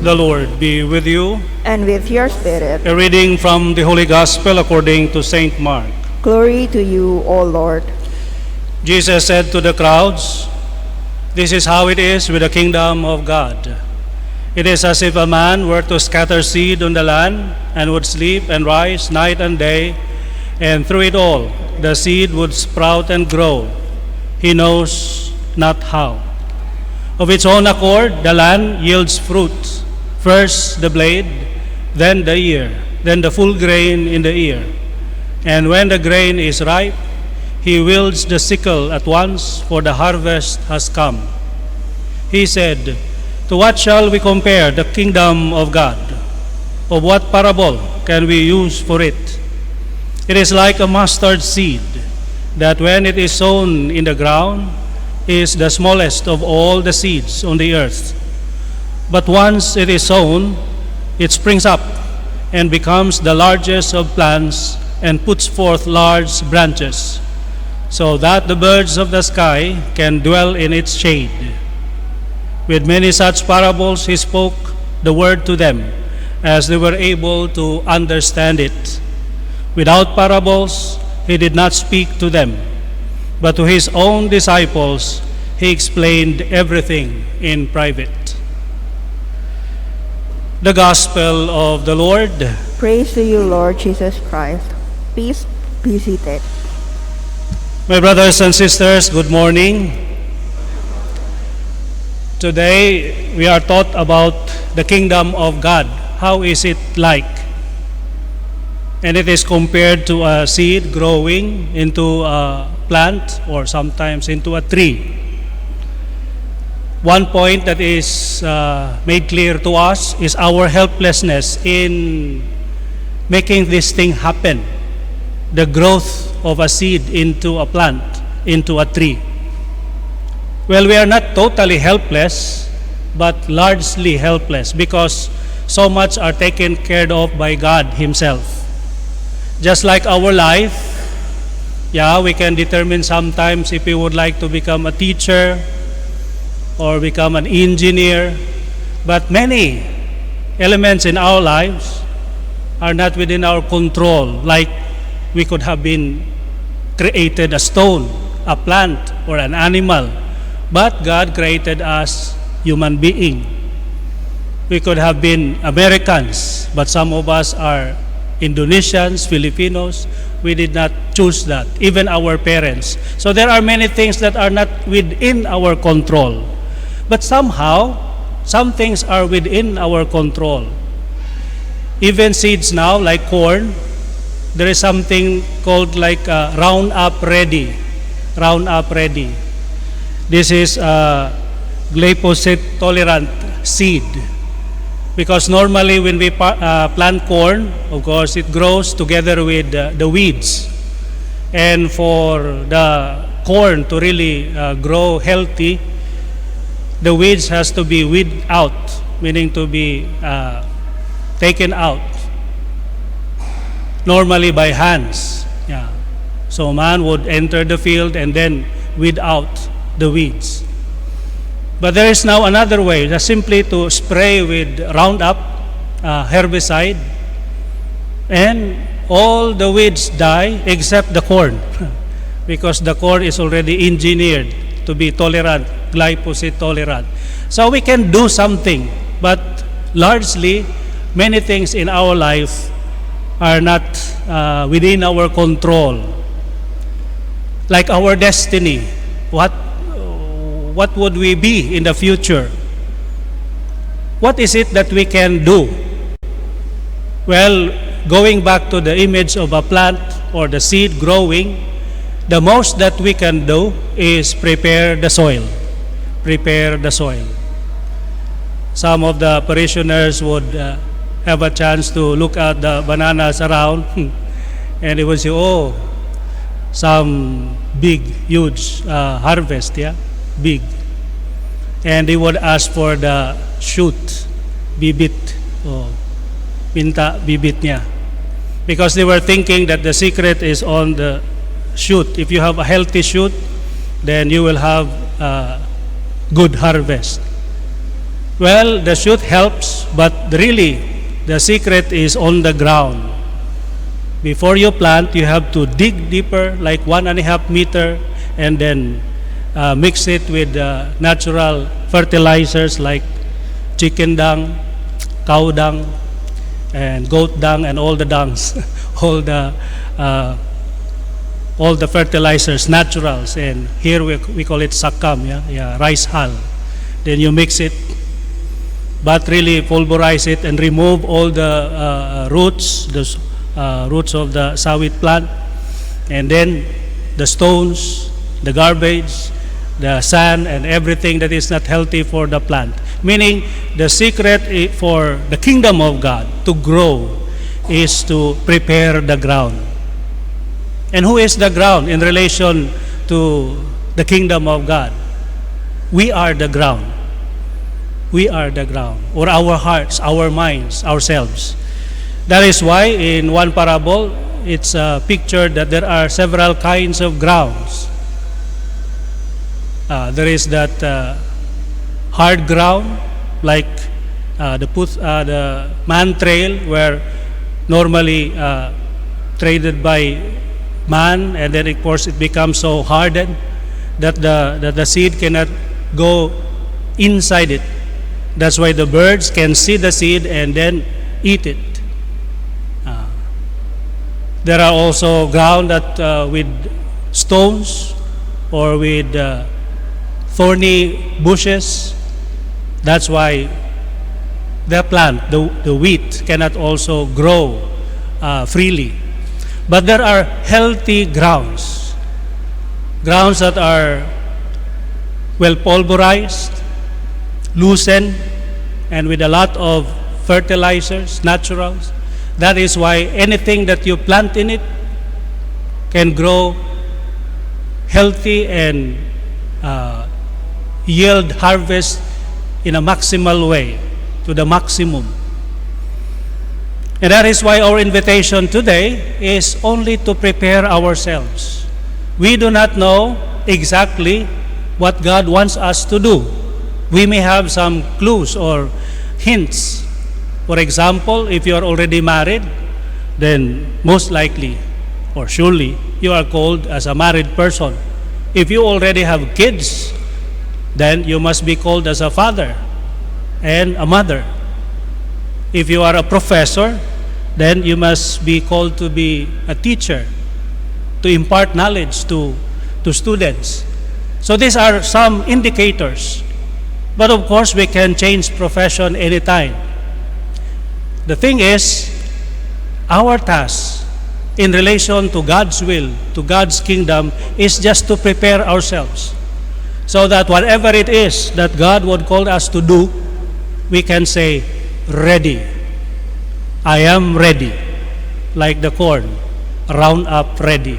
the Lord be with you. and with your spirit. A reading from the Holy Gospel according to Saint Mark. Glory to you, O Lord. Jesus said to the crowds, "This is how it is with the kingdom of God. It is as if a man were to scatter seed on the land and would sleep and rise night and day, and through it all the seed would sprout and grow. He knows not how. Of its own accord the land yields fruit, first the blade, then the ear, then the full grain in the ear. And when the grain is ripe, he wields the sickle at once, for the harvest has come." He said, "To what shall we compare the kingdom of God? Of what parable can we use for it? It is like a mustard seed, that when it is sown in the ground is the smallest of all the seeds on the earth. But once it is sown, it springs up and becomes the largest of plants and puts forth large branches, so that the birds of the sky can dwell in its shade." With many such parables he spoke the word to them, as they were able to understand it. Without parables he did not speak to them, but to his own disciples he explained everything in private. The Gospel of the Lord. Praise to you, Lord Jesus Christ. Please be seated. My brothers and sisters, good morning. Today we are taught about the kingdom of God. How is it like? And it is compared to a seed growing into a plant or sometimes into a tree. One point that is made clear to us is our helplessness in making this thing happen. The growth of a seed into a plant, into a tree. Well, we are not totally helpless, but largely helpless, because so much are taken care of by God Himself. Just like our life, we can determine sometimes if we would like to become a teacher or become an engineer, but many elements in our lives are not within our control. Like we could have been created a stone, a plant, or an animal, but God created us human being. We could have been Americans, but some of us are Indonesians, Filipinos. We did not choose that, even our parents. So there are many things that are not within our control. But somehow, some things are within our control. Even seeds now, like corn, there is something called like Roundup Ready. Roundup Ready. This is a glyphosate tolerant seed. Because normally when we plant corn, of course, it grows together with the weeds. And for the corn to really grow healthy, the weeds has to be weeded out, meaning to be taken out. Normally by hands. So man would enter the field and then weed out the weeds. But there is now another way, just simply to spray with Roundup herbicide, and all the weeds die except the corn, because the corn is already engineered to be tolerant, glyphosate tolerant. So we can do something, but largely many things in our life are not within our control. Like our destiny, what would we be in the future? What is it that we can do? Well, going back to the image of a plant or the seed growing, the most that we can do is prepare the soil. Prepare the soil. Some of the parishioners would have a chance to look at the bananas around and they would say, "Oh, some big, huge harvest, big." And they would ask for the shoot, bibit, pinta, bibit niya. Because they were thinking that the secret is on the shoot. If you have a healthy shoot, then you will have good harvest. Well, the shoot helps, but really, the secret is on the ground. Before you plant, you have to dig deeper, like 1.5 meter, and then mix it with natural fertilizers like chicken dung, cow dung, and goat dung, and all the dungs, all the fertilizers, naturals. And here we call it sakam, rice hull. Then you mix it, but really pulverize it and remove all the roots, roots of the sawit plant, and then the stones, the garbage, the sand, and everything that is not healthy for the plant. Meaning, the secret for the kingdom of God to grow is to prepare the ground. And who is the ground in relation to the kingdom of God? We are the ground. We are the ground, or our hearts, our minds, ourselves. That is why in one parable, it's pictured that there are several kinds of grounds. There is that hard ground, like the man trail, where normally traded by man, and then of course it becomes so hardened that the seed cannot go inside it. That's why the birds can see the seed and then eat it. There are also ground that with stones or with thorny bushes. That's why the plant, the wheat, cannot also grow freely. But there are healthy grounds that are well pulverized, loosened, and with a lot of fertilizers, naturals. That is why anything that you plant in it can grow healthy and yield harvest in a maximal way, to the maximum. And that is why our invitation today is only to prepare ourselves. We do not know exactly what God wants us to do. We may have some clues or hints. For example, if you are already married, then most likely or surely you are called as a married person. If you already have kids, then you must be called as a father and a mother. If you are a professor, then you must be called to be a teacher, to impart knowledge to students. So these are some indicators. But of course, we can change profession anytime. The thing is, our task in relation to God's will, to God's kingdom, is just to prepare ourselves, so that whatever it is that God would call us to do, we can say, ready. I am ready. Like the corn, round up ready.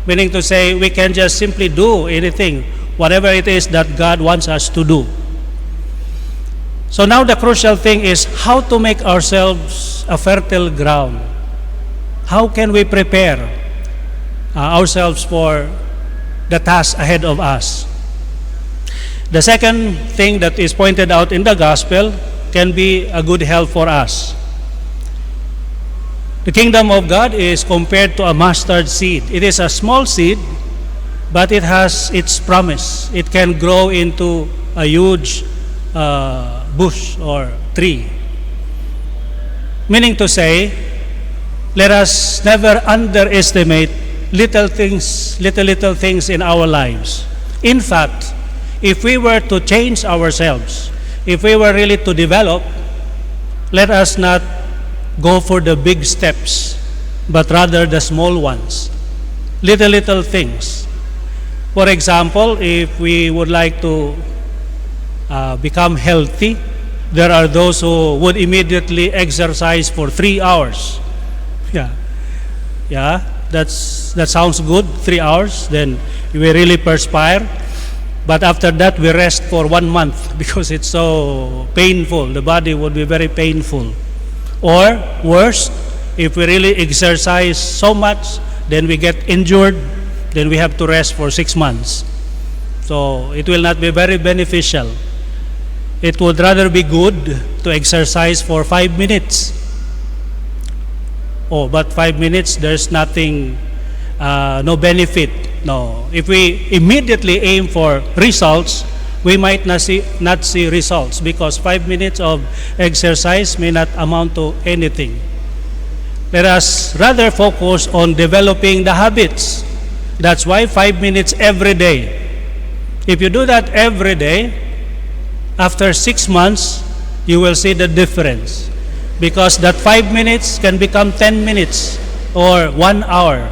Meaning to say, we can just simply do anything, whatever it is that God wants us to do. So now the crucial thing is how to make ourselves a fertile ground. How can we prepare ourselves for the task ahead of us? The second thing that is pointed out in the gospel can be a good help for us. The kingdom of God is compared to a mustard seed. It is a small seed, but it has its promise. It can grow into a huge bush or tree. Meaning to say, let us never underestimate little things in our lives. In fact, if we were to change ourselves, if we were really to develop, let us not go for the big steps, but rather the small ones. Little things. For example, if we would like to become healthy, there are those who would immediately exercise for 3 hours. That sounds good, 3 hours, then we really perspire. But after that, we rest for 1 month because it's so painful. The body would be very painful. Or worse, if we really exercise so much, then we get injured, then we have to rest for 6 months. So it will not be very beneficial. it would rather be good to exercise for 5 minutes. Oh, but 5 minutes, there's nothing, no benefit. No. If we immediately aim for results, we might not see results because 5 minutes of exercise may not amount to anything. Let us rather focus on developing the habits. That's why 5 minutes every day. If you do that every day, after 6 months, you will see the difference. Because that 5 minutes can become 10 minutes or 1 hour.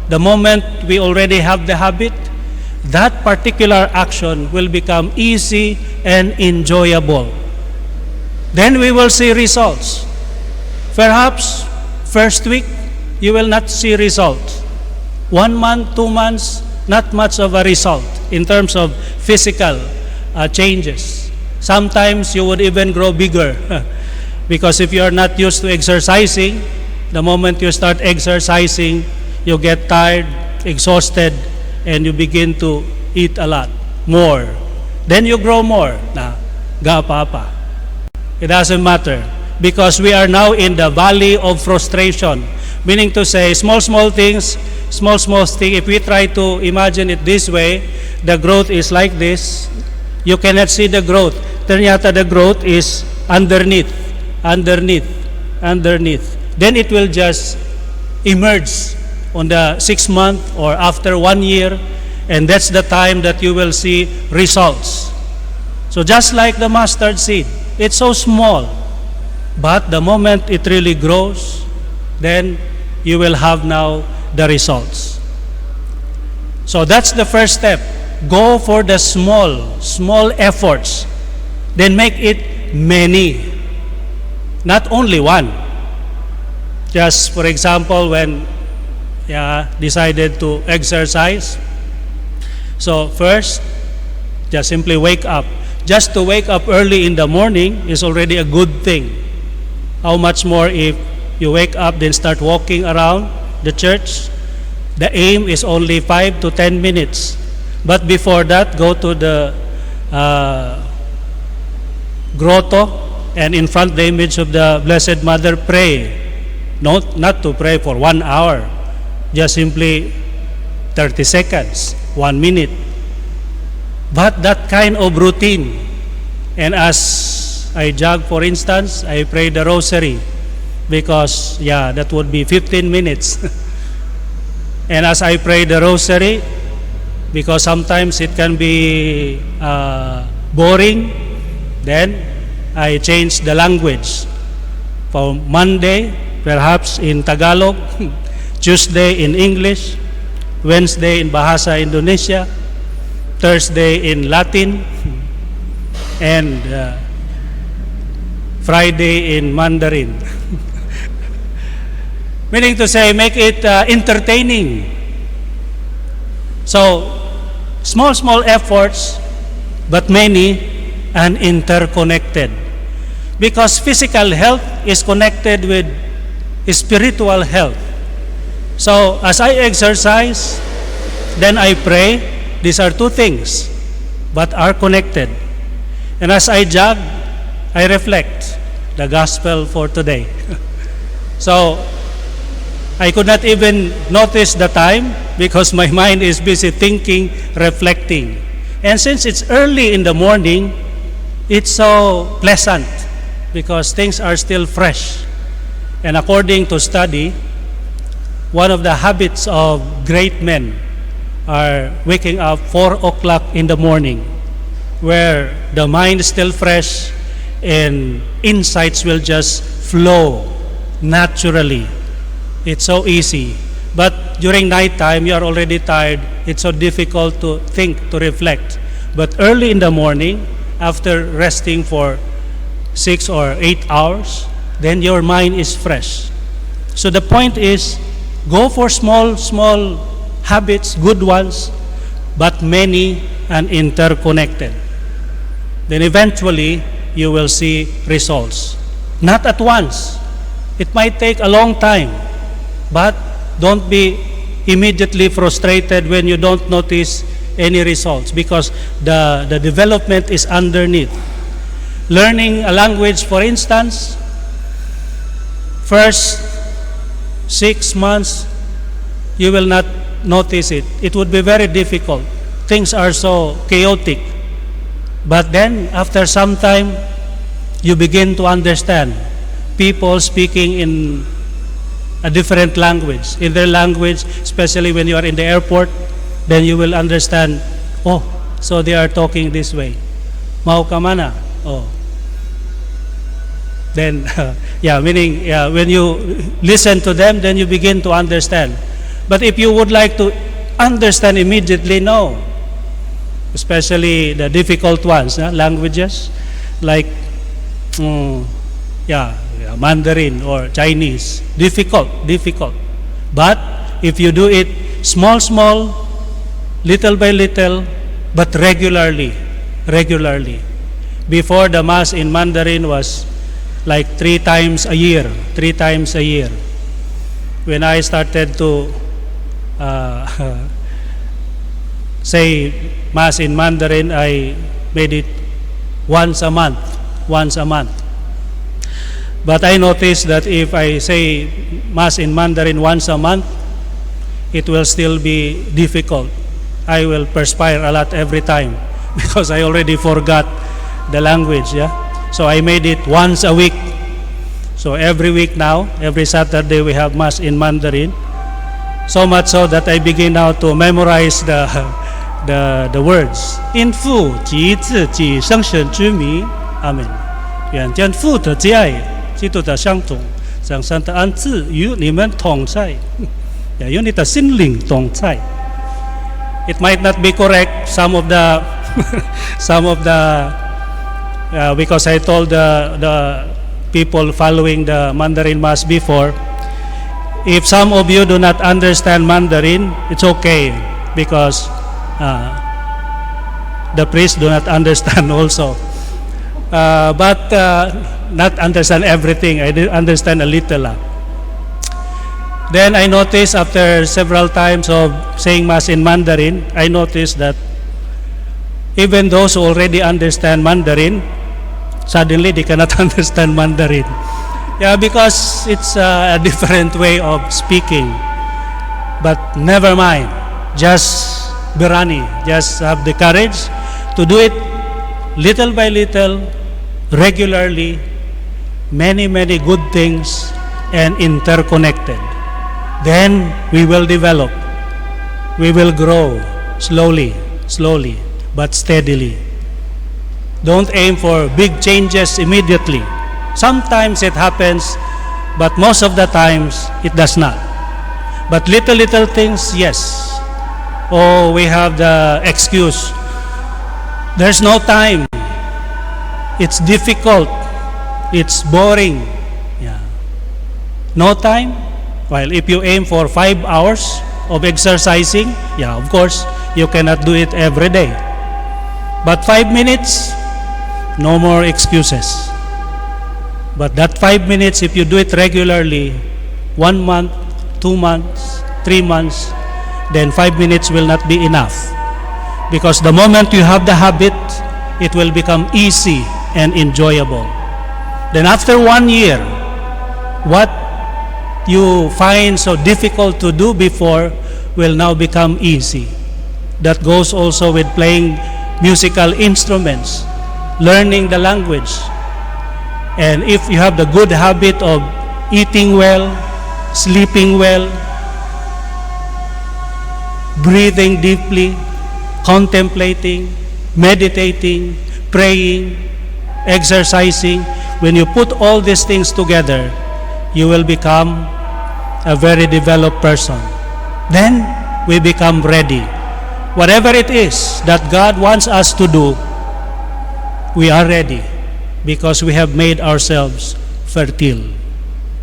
The moment we already have the habit, that particular action will become easy and enjoyable. Then we will see results. Perhaps first week, you will not see results. 1 month, 2 months, not much of a result in terms of physical changes. Sometimes you would even grow bigger because if you are not used to exercising, the moment you start exercising, you get tired, exhausted, and you begin to eat a lot more. Then you grow more. Papa. It doesn't matter because we are now in the valley of frustration. Meaning to say, small things, small thing. If we try to imagine it this way, the growth is like this. You cannot see the growth. Ternyata the growth is underneath. Then it will just emerge on the 6 month or after 1 year, and that's the time that you will see results. So just like the mustard seed, it's so small, but the moment it really grows, then you will have now the results. So that's the first step. Go for the small efforts. Then make it many, not only one. Just for example, when decided to exercise. So first, just simply wake up. Just to wake up early in the morning is already a good thing. How much more if you wake up then start walking around the church? The aim is only 5 to 10 minutes. But before that, go to the grotto and in front of the image of the Blessed Mother pray. Not to pray for 1 hour. Just simply 30 seconds, 1 minute. But that kind of routine. And as I jog, for instance, I pray the rosary because, that would be 15 minutes. And as I pray the rosary, because sometimes it can be boring, then I change the language. For Monday, perhaps in Tagalog, Tuesday in English, Wednesday in Bahasa Indonesia, Thursday in Latin, and Friday in Mandarin. Meaning to say, make it entertaining. So, small efforts, but many and interconnected. Because physical health is connected with spiritual health. So, as I exercise, then I pray. These are two things, but are connected. And as I jog, I reflect the gospel for today. So, I could not even notice the time because my mind is busy thinking, reflecting. And since it's early in the morning, it's so pleasant because things are still fresh. And according to study, one of the habits of great men are waking up 4 o'clock in the morning, where the mind is still fresh and insights will just flow naturally. It's so easy. But during nighttime, you are already tired. It's so difficult to think, to reflect. But early in the morning, after resting for 6 or 8 hours, then your mind is fresh. So the point is, go for small habits, good ones, but many and interconnected. Then eventually, you will see results. Not at once. It might take a long time, but don't be immediately frustrated when you don't notice any results because the development is underneath. Learning a language, for instance, first 6 months, you will not notice it. It would be very difficult. Things are so chaotic. But then, after some time, you begin to understand people speaking in a different language. In their language, especially when you are in the airport, then you will understand, oh, so they are talking this way. Mau ka mana? Oh. Then, meaning, when you listen to them, then you begin to understand. But if you would like to understand immediately, no. Especially the difficult ones, languages, like, Mandarin or Chinese. Difficult. But if you do it small, little by little, but regularly. Before, the Mass in Mandarin was like 3 times a year. When I started to say Mass in Mandarin, I made it once a month. But I noticed that if I say Mass in Mandarin once a month, it will still be difficult. I will perspire a lot every time because I already forgot the language. So I made it once a week. So every week now, every Saturday we have Mass in Mandarin. So much so that I begin now to memorize the words. 因父及子及圣神之名，阿门。愿天父的慈爱、基督的相同、圣神的恩赐与你们同在，也与你的心灵同在。It might not be correct. Some of the because I told the people following the Mandarin Mass before, if some of you do not understand Mandarin, it's okay because the priests do not understand also. But not understand everything. I did understand a little. Then I noticed after several times of saying Mass in Mandarin, I noticed that even those who already understand Mandarin, suddenly they cannot understand Mandarin. Because it's a different way of speaking. But never mind. Just berani. Just have the courage to do it little by little, regularly, many good things, and interconnected. Then we will develop. We will grow slowly, but steadily. Don't aim for big changes immediately. Sometimes it happens, but most of the times it does not. But little things, yes. Oh, we have the excuse. There's no time. It's difficult. It's boring. No time? Well, if you aim for 5 hours of exercising, of course, you cannot do it every day. But 5 minutes, no more excuses. But that 5 minutes, if you do it regularly, 1 month, 2 months, 3 months, then 5 minutes will not be enough. Because the moment you have the habit, it will become easy and enjoyable. Then after 1 year, what you find so difficult to do before will now become easy. That goes also with playing musical instruments, learning the language. And if you have the good habit of eating well, sleeping well, breathing deeply, contemplating, meditating, praying, exercising, when you put all these things together, you will become a very developed person. Then we become ready. Whatever it is that God wants us to do, we are ready because we have made ourselves fertile.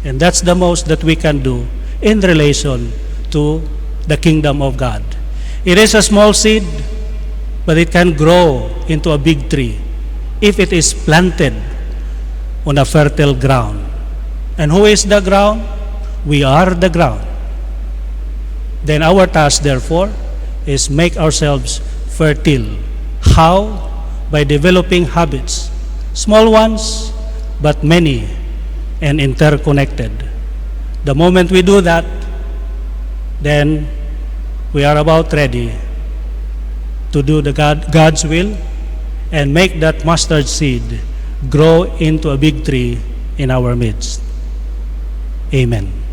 And that's the most that we can do in relation to the kingdom of God. It is a small seed, but it can grow into a big tree if it is planted on a fertile ground. And who is the ground? We are the ground. Then our task, therefore, is make ourselves fertile. How? By developing habits Small ones, but many and interconnected. The moment we do that, then we are about ready to do God's will and make that mustard seed grow into a big tree in our midst. Amen.